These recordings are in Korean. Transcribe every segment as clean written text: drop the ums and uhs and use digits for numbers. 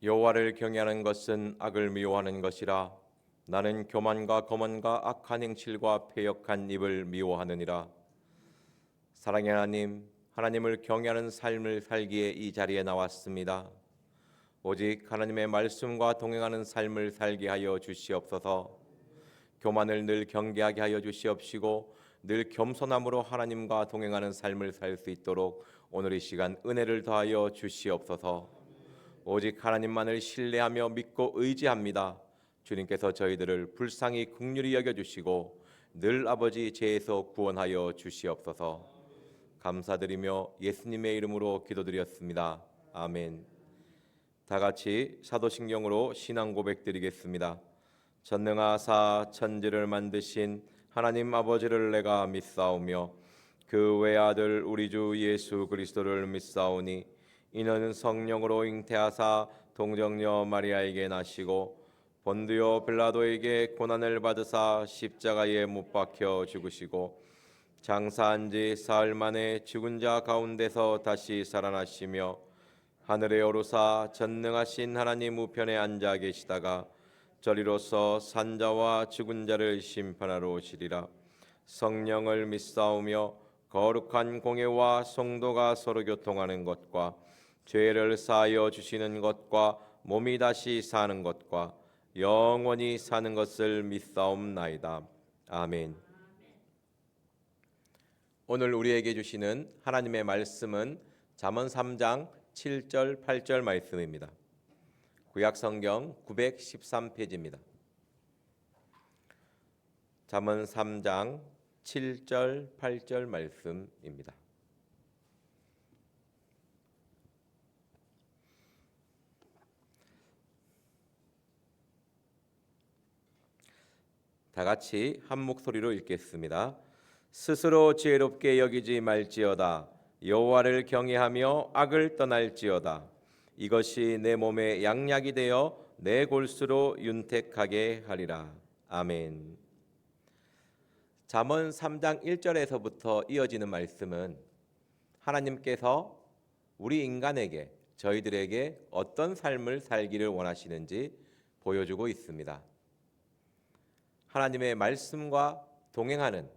여호와를 경외하는 것은 악을 미워하는 것이라. 나는 교만과 거만과 악한 행실과 패역한 입을 미워하느니라. 사랑의 하나님, 하나님을 경외하는 삶을 살기에 이 자리에 나왔습니다. 오직 하나님의 말씀과 동행하는 삶을 살게 하여 주시옵소서. 교만을 늘 경계하게 하여 주시옵시고 늘 겸손함으로 하나님과 동행하는 삶을 살 수 있도록 오늘 이 시간 은혜를 더하여 주시옵소서. 오직 하나님만을 신뢰하며 믿고 의지합니다. 주님께서 저희들을 불쌍히 긍휼히 여겨주시고 늘 아버지 죄에서 구원하여 주시옵소서. 감사드리며 예수님의 이름으로 기도드렸습니다. 아멘. 다 같이 사도신경으로 신앙 고백 드리겠습니다. 전능하사 천지를 만드신 하나님 아버지를 내가 믿사오며 그 외아들 우리 주 예수 그리스도를 믿사오니 이는 성령으로 잉태하사 동정녀 마리아에게 나시고 본디오 빌라도에게 고난을 받으사 십자가에 못 박혀 죽으시고 장사한 지 사흘 만에 죽은 자 가운데서 다시 살아나시며 하늘에 오르사 전능하신 하나님 우편에 앉아 계시다가 저리로서 산자와 죽은 자를 심판하러 오시리라. 성령을 믿사오며 거룩한 공예와 성도가 서로 교통하는 것과 죄를 사하여 주시는 것과 몸이 다시 사는 것과 영원히 사는 것을 믿사옵나이다. 아멘. 오늘 우리에게 주시는 하나님의 말씀은 잠언 3장 7절 8절 말씀입니다. 구약성경 913페이지입니다. 잠언 3장 7절 8절 말씀입니다. 다 같이 한 목소리로 읽겠습니다. 스스로 지혜롭게 여기지 말지어다. 여호와를 경외하며 악을 떠날지어다. 이것이 내 몸에 양약이 되어 내 골수로 윤택하게 하리라. 아멘. 잠언 3장 1절에서부터 이어지는 말씀은 하나님께서 우리 인간에게, 저희들에게 어떤 삶을 살기를 원하시는지 보여주고 있습니다. 하나님의 말씀과 동행하는,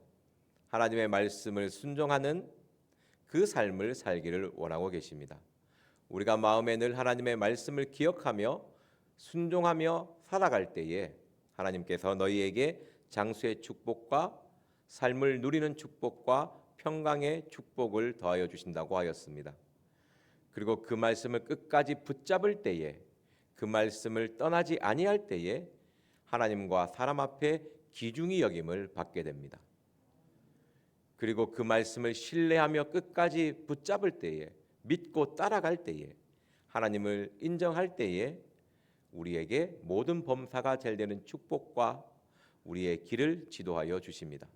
하나님의 말씀을 순종하는 그 삶을 살기를 원하고 계십니다. 우리가 마음에 늘 하나님의 말씀을 기억하며 순종하며 살아갈 때에 하나님께서 너희에게 장수의 축복과 삶을 누리는 축복과 평강의 축복을 더하여 주신다고 하였습니다. 그리고 그 말씀을 끝까지 붙잡을 때에, 그 말씀을 떠나지 아니할 때에 하나님과 사람 앞에 귀중히 여김을 받게 됩니다. 그리고 그 말씀을 신뢰하며 끝까지 붙잡을 때에, 믿고 따라갈 때에, 하나님을 인정할 때에 우리에게 모든 범사가 잘 되는 축복과 우리의 길을 지도하여 주십니다.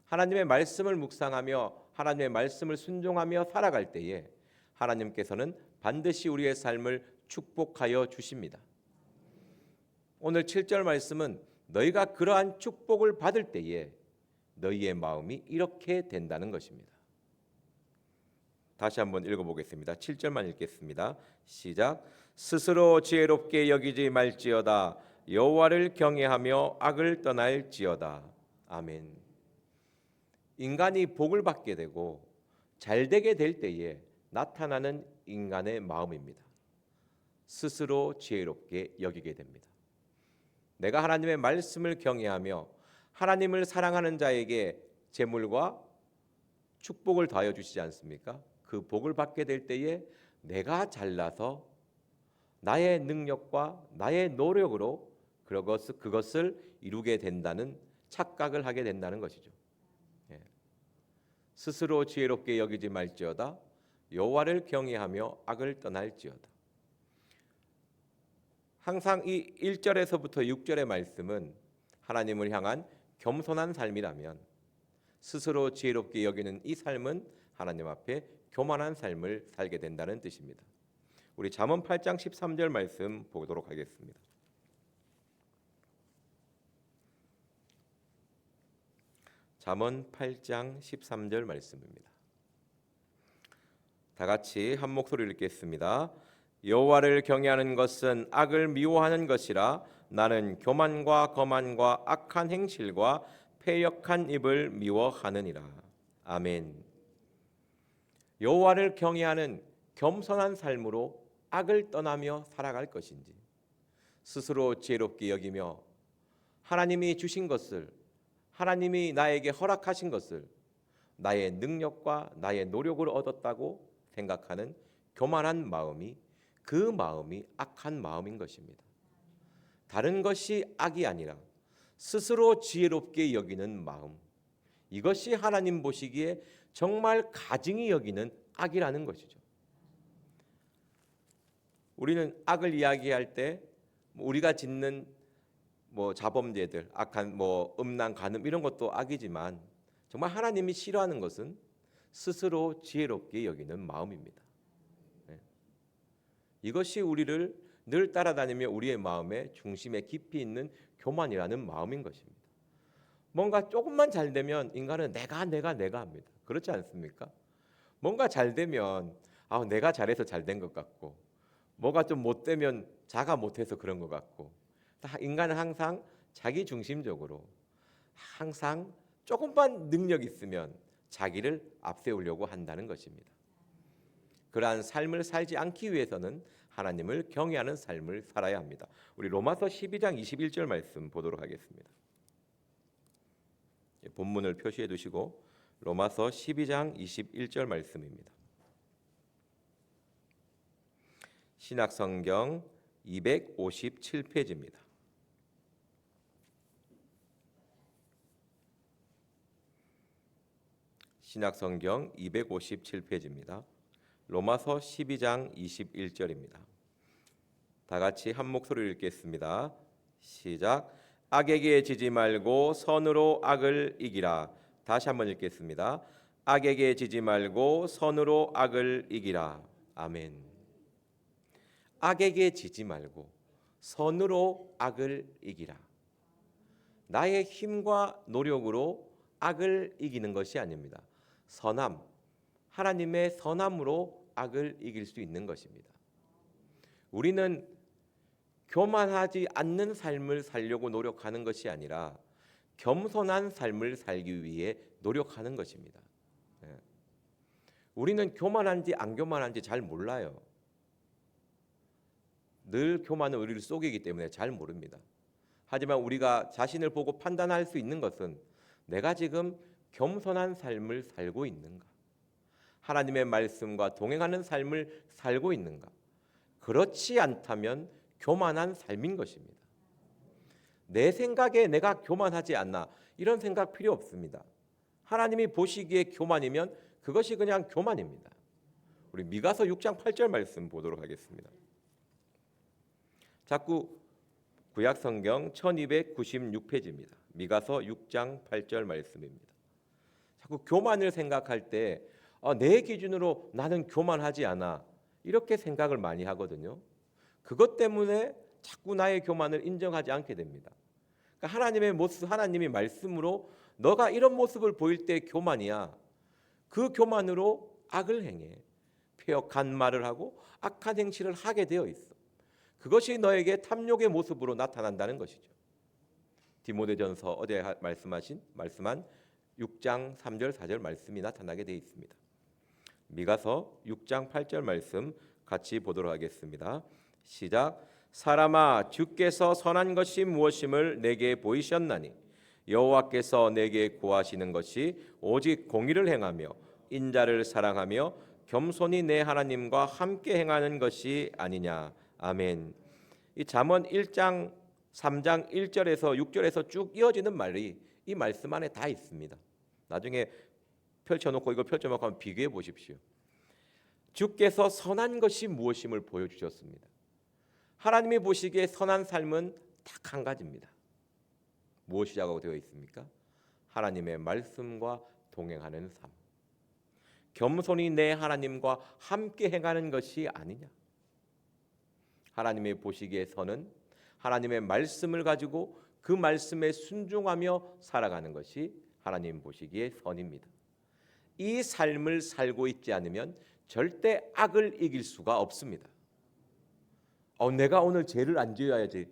하나님의 말씀을 묵상하며 하나님의 말씀을 순종하며 살아갈 때에 하나님께서는 반드시 우리의 삶을 축복하여 주십니다. 오늘 7절 말씀은 너희가 그러한 축복을 받을 때에 너희의 마음이 이렇게 된다는 것입니다. 다시 한번 읽어보겠습니다. 7절만 읽겠습니다. 시작. 스스로 지혜롭게 여기지 말지어다. 여호와를 경외하며 악을 떠날지어다. 아멘. 인간이 복을 받게 되고 잘되게 될 때에 나타나는 인간의 마음입니다. 스스로 지혜롭게 여기게 됩니다. 내가 하나님의 말씀을 경외하며 하나님을 사랑하는 자에게 재물과 축복을 더하여 주시지 않습니까? 그 복을 받게 될 때에 내가 잘나서 나의 능력과 나의 노력으로 그것을 이루게 된다는 착각을 하게 된다는 것이죠. 스스로 지혜롭게 여기지 말지어다. 여호와를 경외하며 악을 떠날지어다. 항상 이 1절에서부터 6절의 말씀은 하나님을 향한 겸손한 삶이라면 스스로 지혜롭게 여기는 이 삶은 하나님 앞에 교만한 삶을 살게 된다는 뜻입니다. 우리 잠언 8장 13절 말씀 보도록 하겠습니다. 잠언 8장 13절 말씀입니다. 다 같이 한 목소리로 읽겠습니다. 여호와를 경외하는 것은 악을 미워하는 것이라 나는 교만과 거만과 악한 행실과 패역한 입을 미워하느니라. 아멘. 여호와를 경외하는 겸손한 삶으로 악을 떠나며 살아갈 것인지, 스스로 지혜롭게 여기며 하나님이 주신 것을, 하나님이 나에게 허락하신 것을 나의 능력과 나의 노력으로 얻었다고 생각하는 교만한 마음이, 그 마음이 악한 마음인 것입니다. 다른 것이 악이 아니라 스스로 지혜롭게 여기는 마음, 이것이 하나님 보시기에 정말 가증히 여기는 악이라는 것이죠. 우리는 악을 이야기할 때 우리가 짓는 자범죄들, 악한 음란, 간음 이런 것도 악이지만 정말 하나님이 싫어하는 것은 스스로 지혜롭게 여기는 마음입니다. 네. 이것이 우리를 늘 따라다니며 우리의 마음의 중심에 깊이 있는 교만이라는 마음인 것입니다. 뭔가 조금만 잘 되면 인간은 내가 합니다. 그렇지 않습니까? 뭔가 잘 되면 내가 잘해서 잘 된 것 같고, 뭐가 좀 못 되면 자가 못해서 그런 것 같고, 인간은 항상 자기 중심적으로, 항상 조금만 능력 있으면 자기를 앞세우려고 한다는 것입니다. 그러한 삶을 살지 않기 위해서는 하나님을 경외하는 삶을 살아야 합니다. 우리 로마서 12장 21절 말씀 보도록 하겠습니다. 본문을 표시해 두시고 로마서 12장 21절 말씀입니다. 신약성경 257페이지입니다. 신약성경 257페이지입니다. 로마서 12장 21절입니다. 다 같이 한 목소리로 읽겠습니다. 시작. 악에게 지지 말고 선으로 악을 이기라. 다시 한번 읽겠습니다. 악에게 지지 말고 선으로 악을 이기라. 아멘. 악에게 지지 말고 선으로 악을 이기라. 나의 힘과 노력으로 악을 이기는 것이 아닙니다. 선함, 하나님의 선함으로 악을 이길 수 있는 것입니다. 우리는 교만하지 않는 삶을 살려고 노력하는 것이 아니라 겸손한 삶을 살기 위해 노력하는 것입니다. 우리는 교만한지 안 교만한지 잘 몰라요. 늘 교만은 우리를 속이기 때문에 잘 모릅니다. 하지만 우리가 자신을 보고 판단할 수 있는 것은 내가 지금 겸손한 삶을 살고 있는가? 하나님의 말씀과 동행하는 삶을 살고 있는가? 그렇지 않다면 교만한 삶인 것입니다. 내 생각에 내가 교만하지 않나, 이런 생각 필요 없습니다. 하나님이 보시기에 교만이면 그것이 그냥 교만입니다. 우리 미가서 6장 8절 말씀 보도록 하겠습니다. 자꾸 구약성경 1296페이지입니다. 미가서 6장 8절 말씀입니다. 자꾸 교만을 생각할 때 내 기준으로 나는 교만하지 않아, 이렇게 생각을 많이 하거든요. 그것 때문에 자꾸 나의 교만을 인정하지 않게 됩니다. 그러니까 하나님의 모습, 하나님이 말씀으로 너가 이런 모습을 보일 때 교만이야. 그 교만으로 악을 행해. 패역한 말을 하고 악한 행실을 하게 되어 있어. 그것이 너에게 탐욕의 모습으로 나타난다는 것이죠. 디모데전서 어제 말씀한 6장 3절 4절 말씀이 나타나게 되어 있습니다. 미가서 6장 8절 말씀 같이 보도록 하겠습니다. 시작. 사람아, 주께서 선한 것이 무엇임을 내게 보이셨나니 여호와께서 내게 구하시는 것이 오직 공의를 행하며 인자를 사랑하며 겸손히 내 하나님과 함께 행하는 것이 아니냐. 아멘. 이 잠언 1장 3장 1절에서 6절에서 쭉 이어지는 말이 이 말씀 안에 다 있습니다. 나중에 펼쳐놓고 이거 펼쳐놓고 한번 비교해 보십시오. 주께서 선한 것이 무엇임을 보여주셨습니다. 하나님이 보시기에 선한 삶은 딱 한 가지입니다. 무엇이라고 되어 있습니까? 하나님의 말씀과 동행하는 삶. 겸손히 내 하나님과 함께 행하는 것이 아니냐. 하나님이 보시기에 선은 하나님의 말씀을 가지고 그 말씀에 순종하며 살아가는 것이 하나님 보시기에 선입니다. 이 삶을 살고 있지 않으면 절대 악을 이길 수가 없습니다. 내가 오늘 죄를 안 지어야지.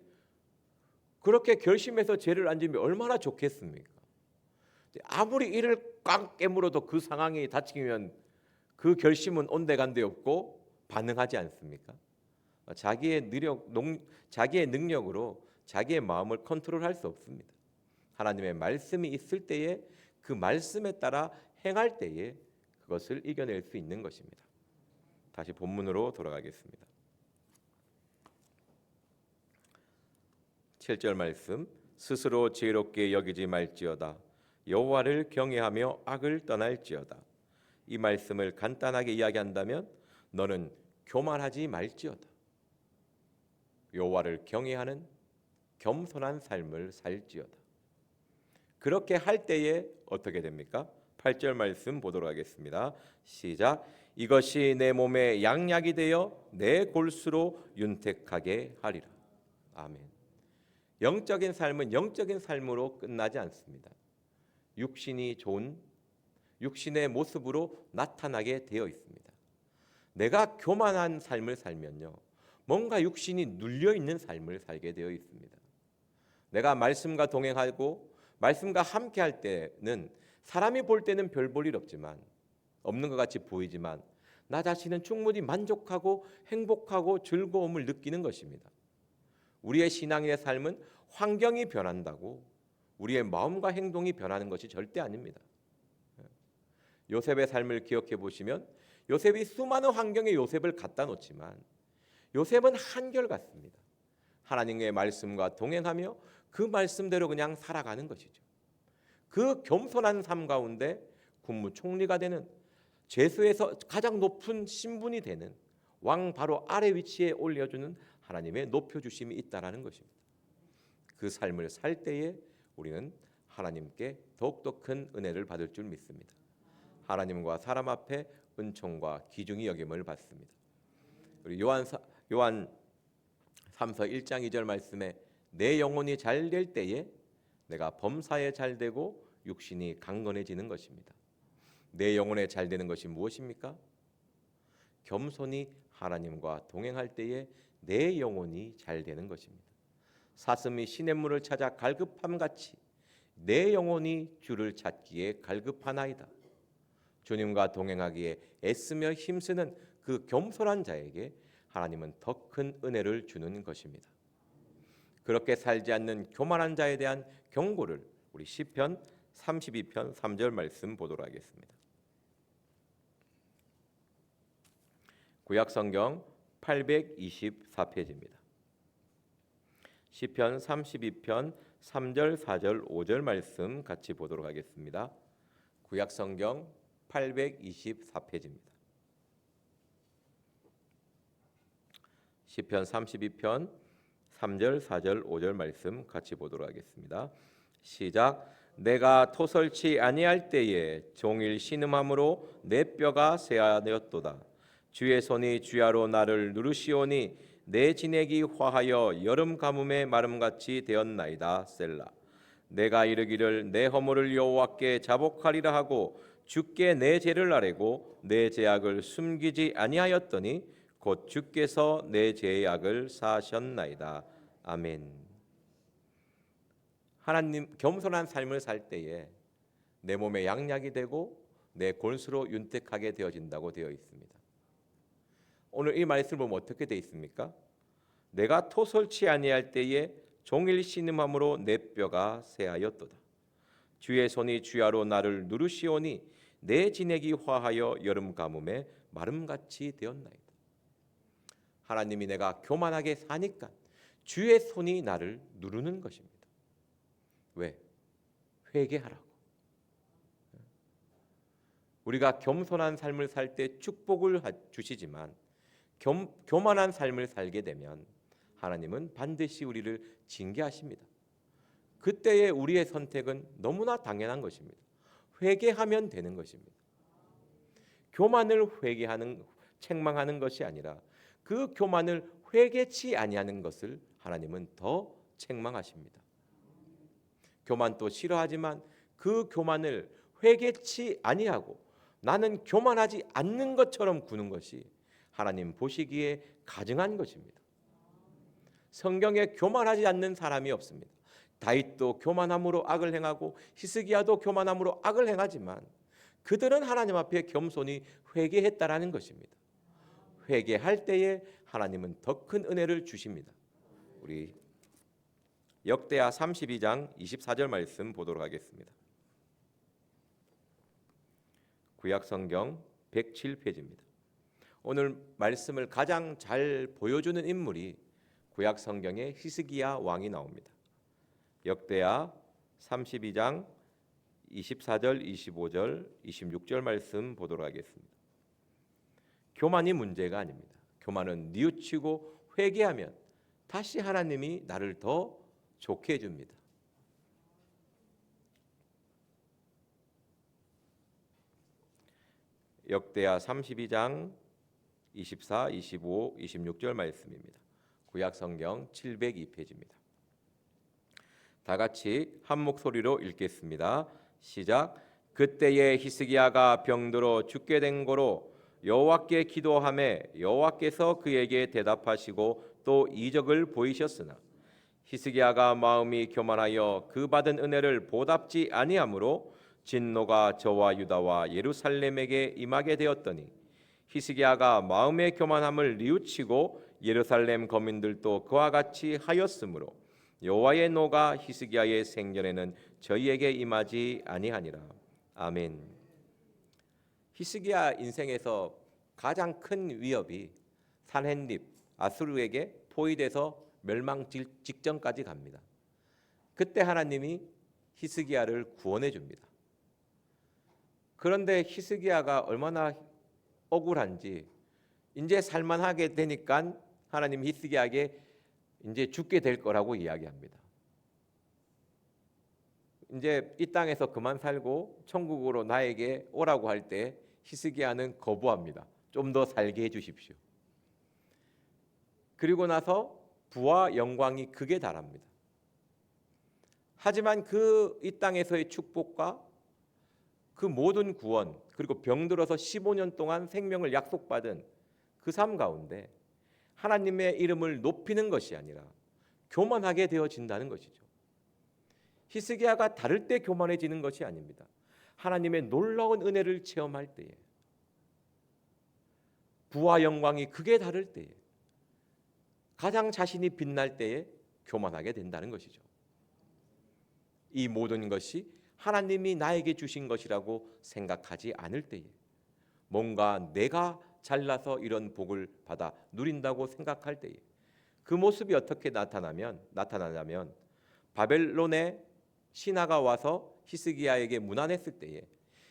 그렇게 결심해서 죄를 안 지으면 얼마나 좋겠습니까? 아무리 이를 꽉 깨물어도 그 상황이 닥치면 그 결심은 온데간데 없고 반응하지 않습니까? 자기의 능력으로 자기의 마음을 컨트롤할 수 없습니다. 하나님의 말씀이 있을 때에 그 말씀에 따라 행할 때에 그것을 이겨낼 수 있는 것입니다. 다시 본문으로 돌아가겠습니다. 7절 말씀, 스스로 지혜롭게 여기지 말지어다. 여호와를 경외하며 악을 떠날지어다. 이 말씀을 간단하게 이야기한다면 너는 교만하지 말지어다. 여호와를 경외하는 겸손한 삶을 살지어다. 그렇게 할 때에 어떻게 됩니까? 8절 말씀 보도록 하겠습니다. 시작. 이것이 내 몸에 양약이 되어 내 골수로 윤택하게 하리라. 아멘. 영적인 삶은 영적인 삶으로 끝나지 않습니다. 육신이 좋은 육신의 모습으로 나타나게 되어 있습니다. 내가 교만한 삶을 살면요, 뭔가 육신이 눌려 있는 삶을 살게 되어 있습니다. 내가 말씀과 동행하고 말씀과 함께 할 때는 사람이 볼 때는 별 볼 일 없는 것 같이 보이지만 나 자신은 충분히 만족하고 행복하고 즐거움을 느끼는 것입니다. 우리의 신앙의 삶은 환경이 변한다고 우리의 마음과 행동이 변하는 것이 절대 아닙니다. 요셉의 삶을 기억해 보시면 요셉이 수많은 환경에 요셉을 갖다 놓지만 요셉은 한결같습니다. 하나님의 말씀과 동행하며 그 말씀대로 그냥 살아가는 것이죠. 그 겸손한 삶 가운데 국무총리가 되는, 죄수에서 가장 높은 신분이 되는 왕 바로 아래 위치에 올려주는 하나님의 높여주심이 있다라는 것입니다. 그 삶을 살 때에 우리는 하나님께 더욱더 큰 은혜를 받을 줄 믿습니다. 하나님과 사람 앞에 은총과 기중이 여김을 받습니다. 우리 요한 3서 1장 2절 말씀에 내 영혼이 잘 될 때에 내가 범사에 잘 되고 육신이 강건해지는 것입니다. 내 영혼에 잘 되는 것이 무엇입니까? 겸손히 하나님과 동행할 때에 내 영혼이 잘 되는 것입니다. 사슴이 시냇물을 찾아 갈급함같이 내 영혼이 주를 찾기에 갈급하나이다. 주님과 동행하기에 애쓰며 힘쓰는 그 겸손한 자에게 하나님은 더 큰 은혜를 주는 것입니다. 그렇게 살지 않는 교만한 자에 대한 경고를 우리 시편 32편 3절 말씀 보도록 하겠습니다. 구약성경 824페이지입니다. 시편 32편 3절, 4절, 5절 말씀 같이 보도록 하겠습니다. 구약성경 824페이지입니다. 시편 32편 3절, 4절, 5절 말씀 같이 보도록 하겠습니다. 시작. 내가 토설치 아니할 때에 종일 신음함으로 내 뼈가 쇠하였도다. 주의 손이 주야로 나를 누르시오니 내 진액이 화하여 여름 가뭄의 마름같이 되었나이다. 셀라. 내가 이르기를 내 허물을 여호와께 자복하리라 하고 주께 내 죄를 아뢰고 내 죄악을 숨기지 아니하였더니 곧 주께서 내 죄악을 사하셨나이다. 아멘. 하나님, 겸손한 삶을 살 때에 내 몸에 양약이 되고 내 골수로 윤택하게 되어진다고 되어 있습니다. 오늘 이 말씀을 보면 어떻게 되어 있습니까? 내가 토설치 아니할 때에 종일 신음함으로 내 뼈가 쇠하였도다. 주의 손이 주야로 나를 누르시오니 내 진액이 화하여 여름 가뭄에 마름같이 되었나이다. 하나님이 내가 교만하게 사니까 주의 손이 나를 누르는 것입니다. 왜? 회개하라고. 우리가 겸손한 삶을 살 때 축복을 주시지만 교만한 삶을 살게 되면 하나님은 반드시 우리를 징계하십니다. 그때의 우리의 선택은 너무나 당연한 것입니다. 회개하면 되는 것입니다. 교만을 책망하는 것이 아니라 그 교만을 회개치 아니하는 것을 하나님은 더 책망하십니다. 교만도 싫어하지만 그 교만을 회개치 아니하고 나는 교만하지 않는 것처럼 구는 것이 하나님 보시기에 가증한 것입니다. 성경에 교만하지 않는 사람이 없습니다. 다윗도 교만함으로 악을 행하고 히스기야도 교만함으로 악을 행하지만 그들은 하나님 앞에 겸손히 회개했다라는 것입니다. 회개할 때에 하나님은 더 큰 은혜를 주십니다. 우리 역대하 32장 24절 말씀 보도록 하겠습니다. 구약성경 107페이지입니다. 오늘 말씀을 가장 잘 보여주는 인물이 구약성경의 히스기야 왕이 나옵니다. 역대하 32장 24절, 25절, 26절 말씀 보도록 하겠습니다. 교만이 문제가 아닙니다. 교만은 뉘우치고 회개하면 다시 하나님이 나를 더 좋게 해줍니다. 역대하 32장 24, 25, 26절 말씀입니다. 구약성경 702페이지입니다. 다 같이 한 목소리로 읽겠습니다. 시작. 그때에 히스기야가 병들어 죽게 된 고로 여호와께 기도하매 여호와께서 그에게 대답하시고 또 이적을 보이셨으나 히스기야가 마음이 교만하여 그 받은 은혜를 보답지 아니하므로 진노가 저와 유다와 예루살렘에게 임하게 되었더니 히스기야가 마음의 교만함을 뉘우치고 예루살렘 거민들도 그와 같이 하였으므로 여호와의 노가 히스기야의 생전에는 저희에게 임하지 아니하니라. 아멘. 히스기야 인생에서 가장 큰 위협이 산헤립 아수르에게 포위돼서 멸망 직전까지 갑니다. 그때 하나님이 히스기야를 구원해 줍니다. 그런데 히스기야가 얼마나 억울한지 이제 살만하게 되니까 하나님 히스기야에게 이제 죽게 될 거라고 이야기합니다. 이제 이 땅에서 그만 살고 천국으로 나에게 오라고 할 때 히스기야는 거부합니다. 좀 더 살게 해주십시오. 그리고 나서 부와 영광이 극에 달합니다. 하지만 그 이 땅에서의 축복과 그 모든 구원 그리고 병들어서 15년 동안 생명을 약속받은 그 삶 가운데 하나님의 이름을 높이는 것이 아니라 교만하게 되어진다는 것이죠. 히스기야가 다를 때 교만해지는 것이 아닙니다. 하나님의 놀라운 은혜를 체험할 때에 부와 영광이 극에 다를 때에 가장 자신이 빛날 때에 교만하게 된다는 것이죠. 이 모든 것이 하나님이 나에게 주신 것이라고 생각하지 않을 때에 뭔가 내가 잘나서 이런 복을 받아 누린다고 생각할 때에 그 모습이 어떻게 나타나냐면 바벨론의 신하가 와서 히스기야에게 문안했을 때에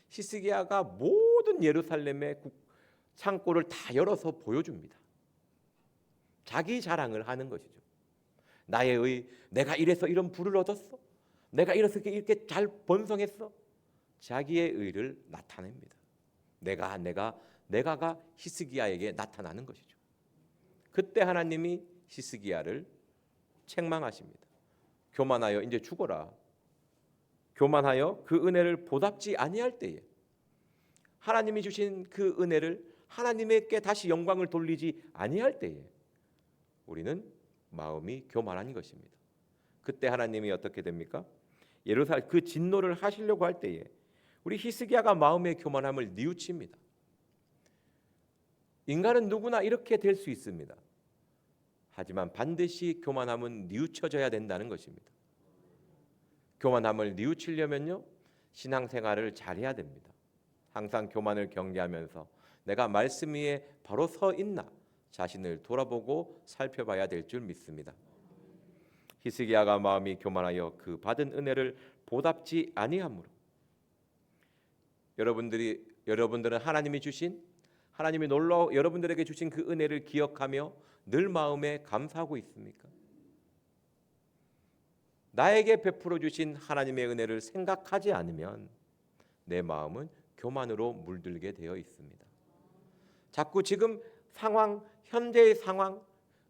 히스기야가 모든 예루살렘의 창고를 다 열어서 보여줍니다. 자기 자랑을 하는 것이죠. 내가 이래서 이런 부를 얻었어. 내가 이렇게 잘 번성했어. 자기의 의를 나타냅니다. 내가가 히스기야에게 나타나는 것이죠. 그때 하나님이 히스기야를 책망하십니다. 교만하여 이제 죽어라. 교만하여 그 은혜를 보답지 아니할 때에 하나님이 주신 그 은혜를 하나님께 다시 영광을 돌리지 아니할 때에 우리는 마음이 교만한 것입니다. 그때 하나님이 어떻게 됩니까? 예루살렘 그 진노를 하시려고 할 때에 우리 히스기야가 마음의 교만함을 뉘우칩니다. 인간은 누구나 이렇게 될 수 있습니다. 하지만 반드시 교만함은 뉘우쳐져야 된다는 것입니다. 교만함을 뉘우치려면요 신앙생활을 잘해야 됩니다. 항상 교만을 경계하면서 내가 말씀 위에 바로 서 있나 자신을 돌아보고 살펴봐야 될 줄 믿습니다. 히스기야가 마음이 교만하여 그 받은 은혜를 보답지 아니하므로 여러분들은 하나님이 여러분들에게 주신 그 은혜를 기억하며 늘 마음에 감사하고 있습니까? 나에게 베풀어 주신 하나님의 은혜를 생각하지 않으면 내 마음은 교만으로 물들게 되어 있습니다. 자꾸 지금 현재의 상황,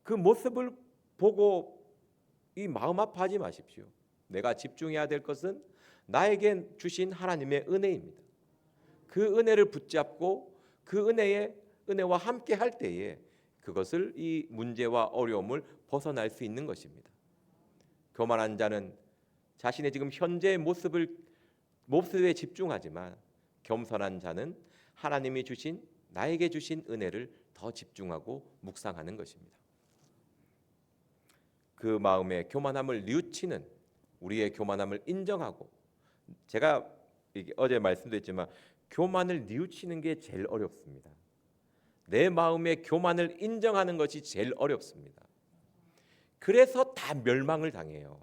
그 모습을 보고 이 마음 아파하지 마십시오. 내가 집중해야 될 것은 나에게 주신 하나님의 은혜입니다. 그 은혜를 붙잡고 그 은혜와 함께 할 때에 그것을 이 문제와 어려움을 벗어날 수 있는 것입니다. 교만한 자는 자신의 지금 현재의 모습에 집중하지만 겸손한 자는 하나님이 주신 나에게 주신 은혜를 더 집중하고 묵상하는 것입니다. 그 마음의 교만함을 뉘우치는 우리의 교만함을 인정하고 제가 어제 말씀드렸지만 교만을 뉘우치는 게 제일 어렵습니다. 내 마음의 교만을 인정하는 것이 제일 어렵습니다. 그래서 다 멸망을 당해요.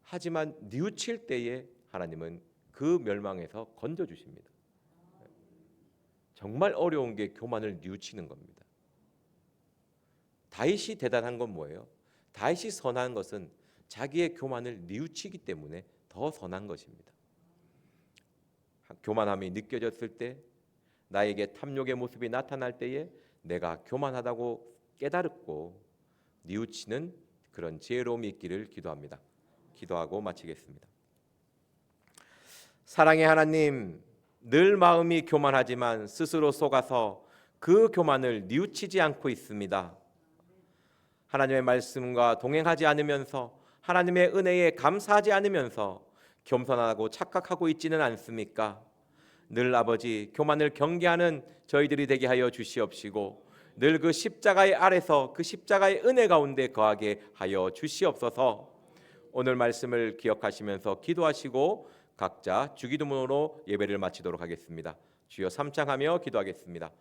하지만 뉘우칠 때에 하나님은 그 멸망에서 건져주십니다. 정말 어려운 게 교만을 뉘우치는 겁니다. 다윗이 대단한 건 뭐예요? 다윗이 선한 것은 자기의 교만을 뉘우치기 때문에 더 선한 것입니다. 교만함이 느껴졌을 때, 나에게 탐욕의 모습이 나타날 때에 내가 교만하다고 깨달고 뉘우치는 그런 지혜로움이 있기를 기도합니다. 기도하고 마치겠습니다. 사랑의 하나님, 늘 마음이 교만하지만 스스로 속아서 그 교만을 뉘우치지 않고 있습니다. 하나님의 말씀과 동행하지 않으면서 하나님의 은혜에 감사하지 않으면서 겸손하고 착각하고 있지는 않습니까? 늘 아버지 교만을 경계하는 저희들이 되게 하여 주시옵시고 늘 그 십자가의 아래서 그 십자가의 은혜 가운데 거하게 하여 주시옵소서. 오늘 말씀을 기억하시면서 기도하시고 각자 주기도문으로 예배를 마치도록 하겠습니다. 주여 삼창하며 기도하겠습니다.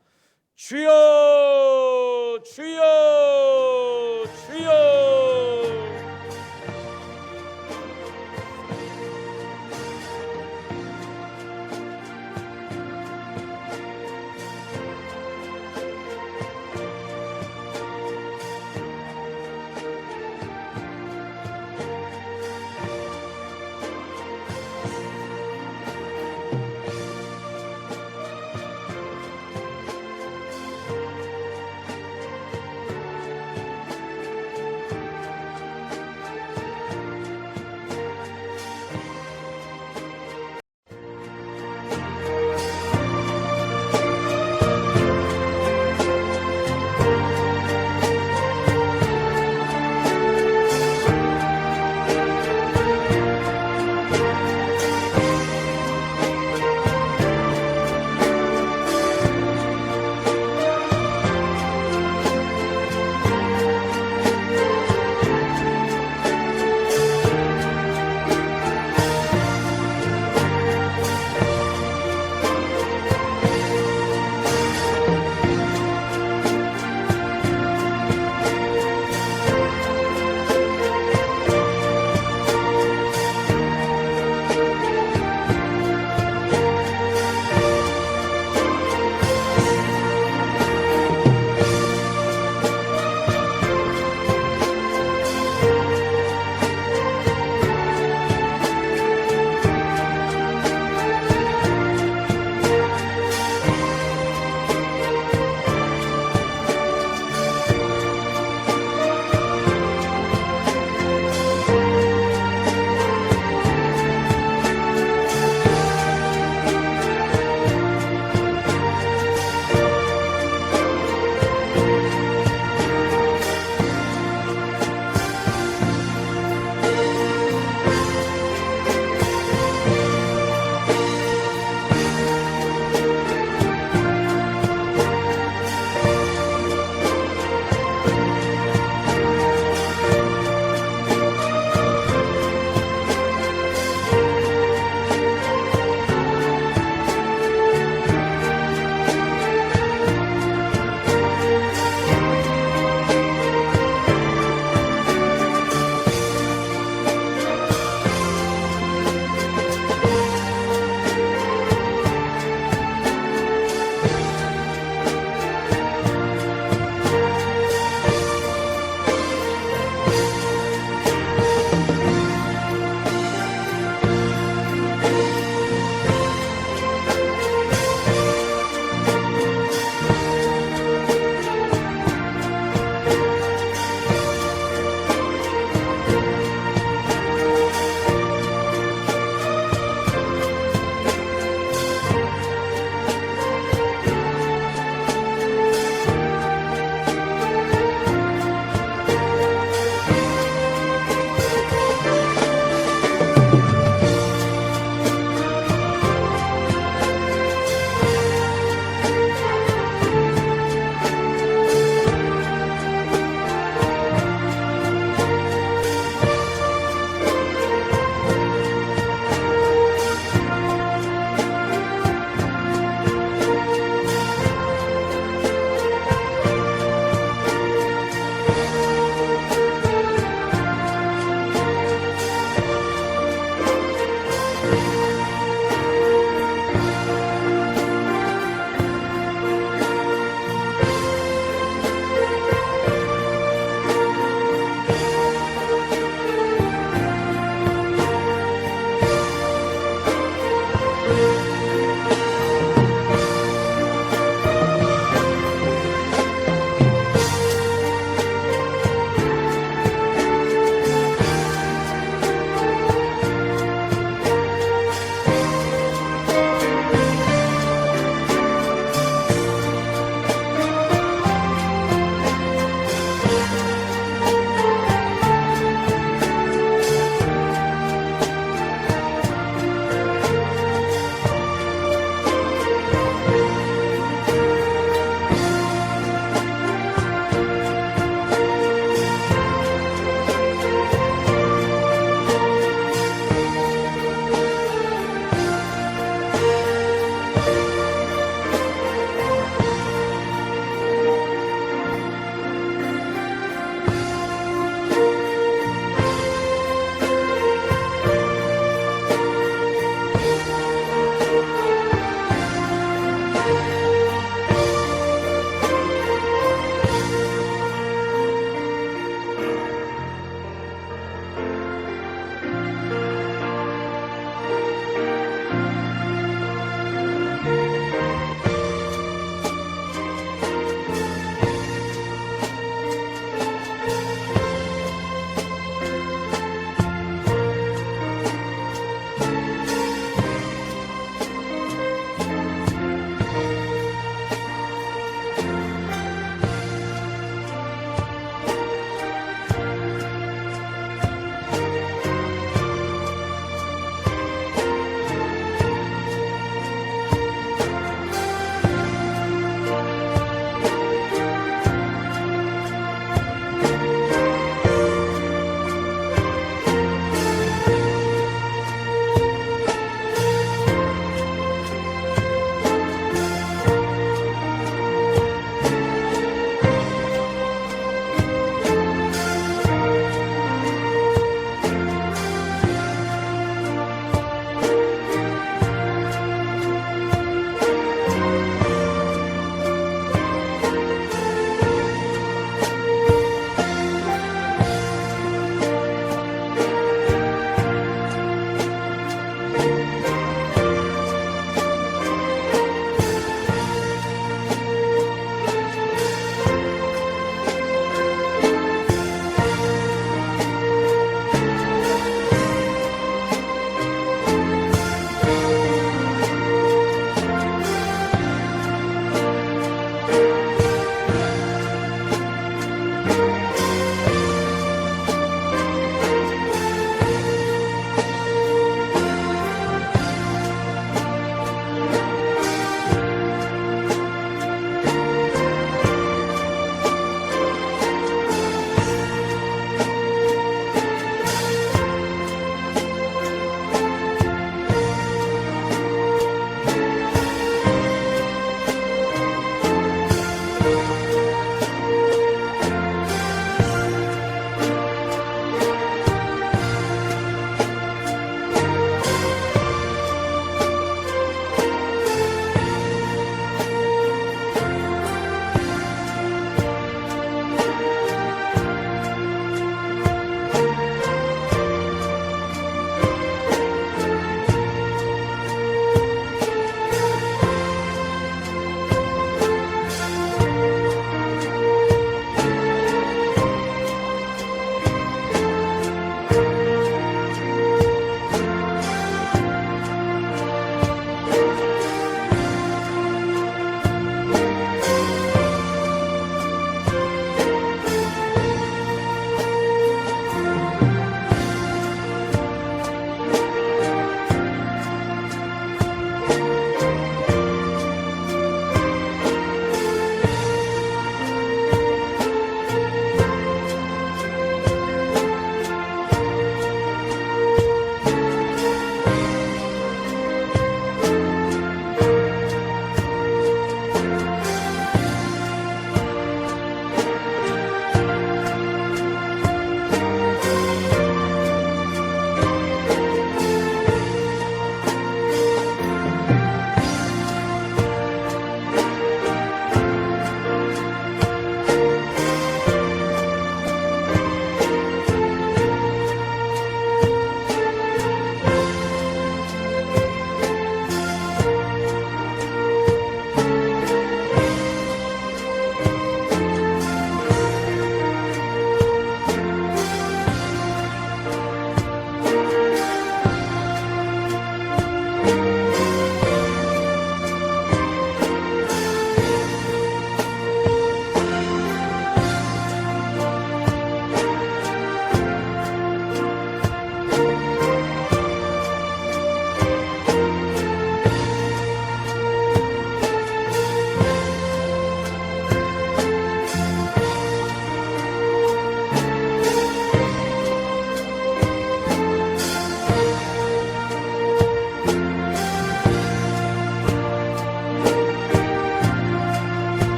주여 주여 주여